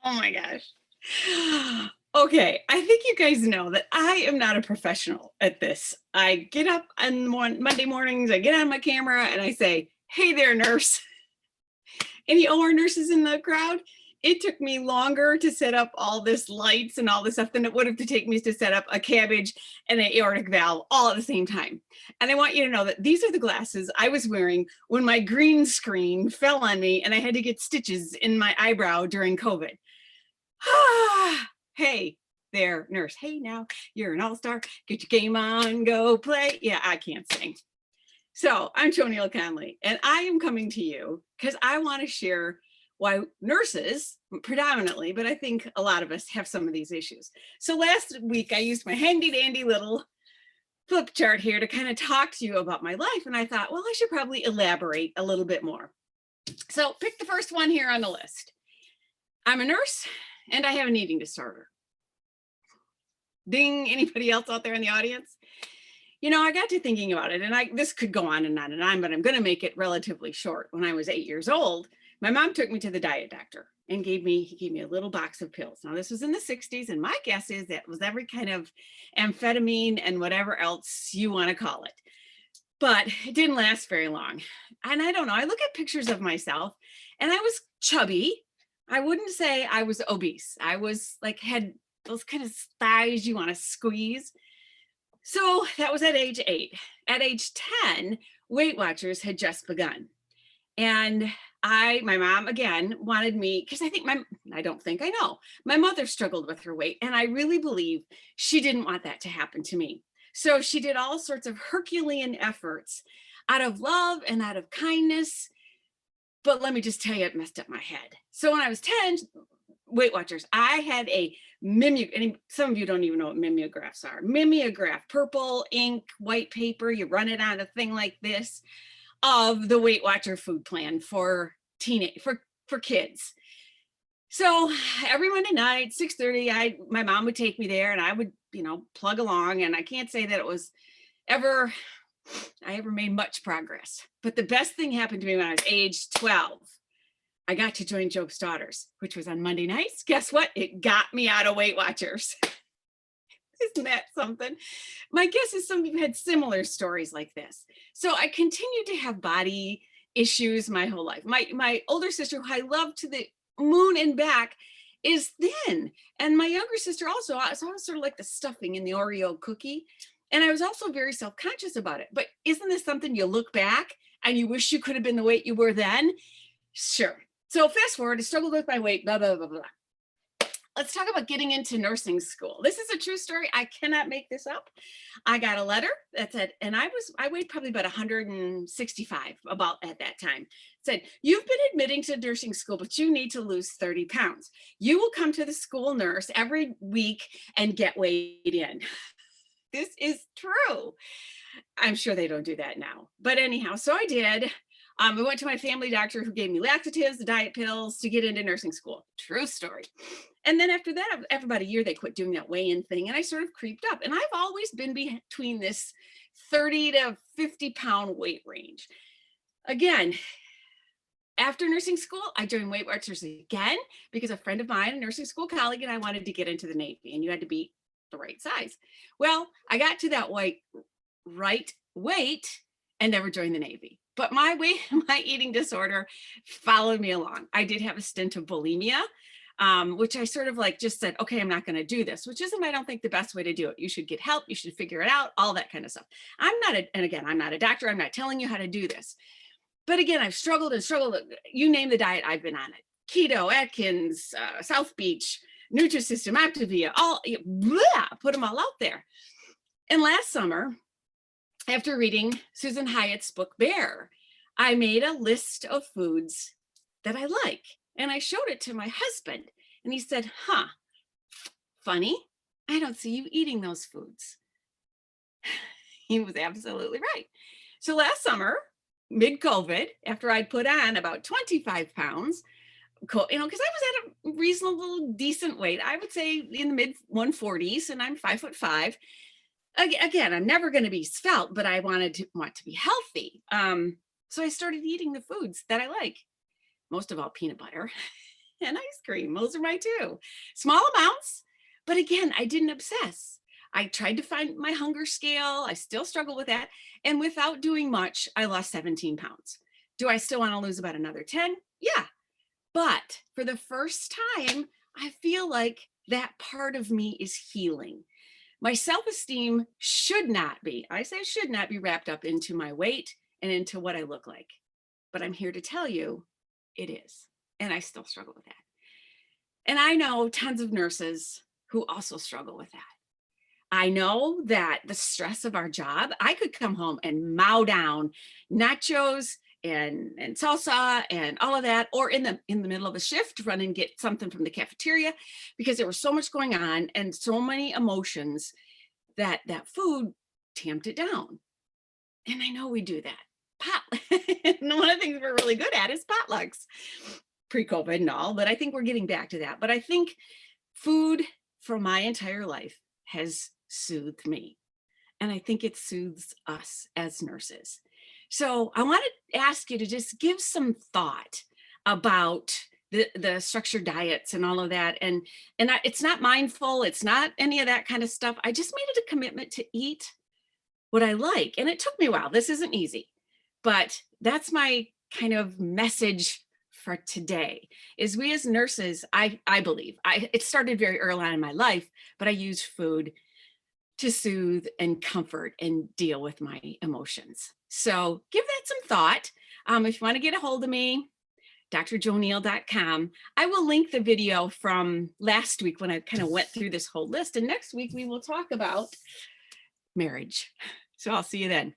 Oh my gosh. Okay, I think you guys know that I am not a professional at this. I get up on Monday mornings, I get on my camera and I say, "Hey there, nurse." Any OR nurses in the crowd? It took me longer to set up all this lights and all this stuff than it would have to take me to set up a cabbage and an aortic valve all at the same time. And I want you to know that these are the glasses I was wearing when my green screen fell on me and I had to get stitches in my eyebrow during COVID. Hey there, nurse. Hey now, you're an all-star. Get your game on, go play. Yeah, I can't sing. So I'm Tony Conley, and I am coming to you because I want to share why nurses, predominantly, but I think a lot of us have some of these issues. So last week, I used my handy dandy little flip chart here to kind of talk to you about my life. And I thought, well, I should probably elaborate a little bit more. So pick the first one here on the list. I'm a nurse and I have an eating disorder. Ding, anybody else out there in the audience? You know, I got to thinking about it, and this could go on and on and on, but I'm going to make it relatively short. When I was 8 years old, my mom took me to the diet doctor and he gave me a little box of pills. Now, this was in the 60s, and my guess is that was every kind of amphetamine and whatever else you want to call it. But it didn't last very long. And I don't know, I look at pictures of myself, and I was chubby. I wouldn't say I was obese. I was like, had those kind of thighs you want to squeeze. So that was at age 8. At age 10, Weight Watchers had just begun. And my mom, again, wanted me, because I know, my mother struggled with her weight. And I really believe she didn't want that to happen to me. So she did all sorts of Herculean efforts out of love and out of kindness. But let me just tell you, it messed up my head. So when I was 10, Weight Watchers, I had a and some of you don't even know what mimeographs are. Mimeograph, purple ink, white paper, you run it on a thing like this of the Weight Watcher food plan for kids. So every Monday night, 6:30, my mom would take me there and I would, plug along. And I can't say that it was I ever made much progress. But the best thing happened to me when I was age 12. I got to join Joke's Daughters, which was on Monday nights. Guess what? It got me out of Weight Watchers. Isn't that something? My guess is some of you had similar stories like this. So I continued to have body issues my whole life. My older sister, who I love to the moon and back, is thin. And my younger sister also, so I was sort of like the stuffing in the Oreo cookie. And I was also very self-conscious about it. But isn't this something you look back and you wish you could have been the weight you were then? Sure. So fast forward, I struggled with my weight, blah, blah, blah, blah. Let's talk about getting into nursing school. This is a true story. I cannot make this up. I got a letter that said, and I weighed probably about 165 about at that time. It said, you've been admitting to nursing school, but you need to lose 30 pounds. You will come to the school nurse every week and get weighed in. This is true. I'm sure they don't do that now. But anyhow, so I did. I went to my family doctor who gave me laxatives, the diet pills to get into nursing school. True story. And then after that, after about a year, they quit doing that weigh-in thing. And I sort of creeped up. And I've always been between this 30 to 50 pound weight range. Again, after nursing school, I joined Weight Watchers again because a friend of mine, a nursing school colleague, and I wanted to get into the Navy. And you had to be the right size. Well, I got to that right weight and never joined the Navy. But my eating disorder followed me along. I did have a stint of bulimia, which I sort of just said, okay, I'm not going to do this, which isn't, I don't think, the best way to do it. You should get help. You should figure it out, all that kind of stuff. I'm not a doctor. I'm not telling you how to do this. But again, I've struggled and struggled. You name the diet, I've been on it. Keto, Atkins, South Beach, Nutrisystem, Activia, put them all out there. And last summer, after reading Susan Hyatt's book, Bear, I made a list of foods that I like. And I showed it to my husband. And he said, funny, I don't see you eating those foods. He was absolutely right. So last summer, mid-COVID, after I'd put on about 25 pounds, because I was at a reasonable, decent weight, I would say in the mid 140s, and I'm 5'5". Again, I'm never going to be svelte, but I want to be healthy. So I started eating the foods that I like, most of all peanut butter. and ice cream. Those are my two. Small amounts, but again, I didn't obsess. I tried to find my hunger scale. I still struggle with that. And without doing much, I lost 17 pounds. Do I still want to lose about another 10? Yeah. But for the first time, I feel like that part of me is healing. My self-esteem should not be, I say should not be wrapped up into my weight and into what I look like. But I'm here to tell you it is. And I still struggle with that. And I know tons of nurses who also struggle with that. I know that the stress of our job, I could come home and mow down nachos and salsa and all of that, or in the middle of a shift, run and get something from the cafeteria because there was so much going on and so many emotions that that food tamped it down. And I know we do that. And one of the things we're really good at is potlucks, pre-COVID and all, but I think we're getting back to that. But I think food for my entire life has soothed me. And I think it soothes us as nurses. So I want to ask you to just give some thought about the structured diets and all of that. It's not mindful. It's not any of that kind of stuff. I just made it a commitment to eat what I like. And it took me a while. This isn't easy, but that's my kind of message for today is we as nurses, I believe, it started very early on in my life, but I use food to soothe and comfort and deal with my emotions. So give that some thought. If you want to get a hold of me, drjoneal.com. I will link the video from last week when I kind of went through this whole list. And next week we will talk about marriage. So I'll see you then.